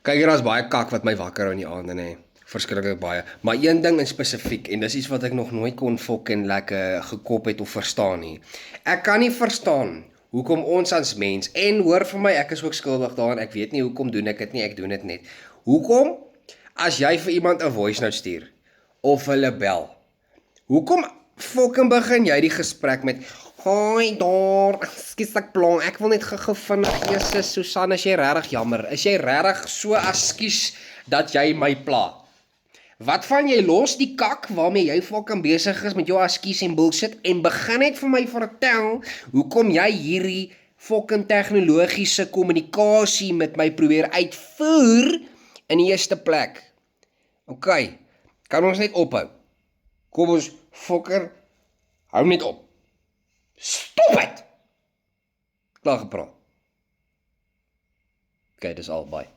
Kyk, hier is baie kak wat my wakker hou in die aande, nê. Verskriklik baie. Maar een ding in spesifiek, en dis iets wat ek nog nooit kon fucking lekker gekop het of verstaan nie. Ek kan nie verstaan hoekom ons as mens, en hoor vir my, ek is ook skuldig daaraan, ek weet nie hoekom doen ek dit nie, ek doen dit net. Hoekom, as jy vir iemand 'n voice note stuur, of hulle bel, hoekom fucking begin jy die gesprek met hoi daar, ekskuus ek plan, ek wil net gou vinnig eers Susan, is jy regtig jammer? Is jy regtig so askies dat jy my pla? Wat van jy los die kak waarmee jy fucking besig is met jou askies en bullshit en begin net vir my vertel hoekom jy hierdie fucking tegnologiese kommunikasie met my probeer uitvoer in die eerste plek. OK, kan ons net ophou? Kom ons fucker, hou net op. Stop het! Klaar gepraat. OK, dis al, bye.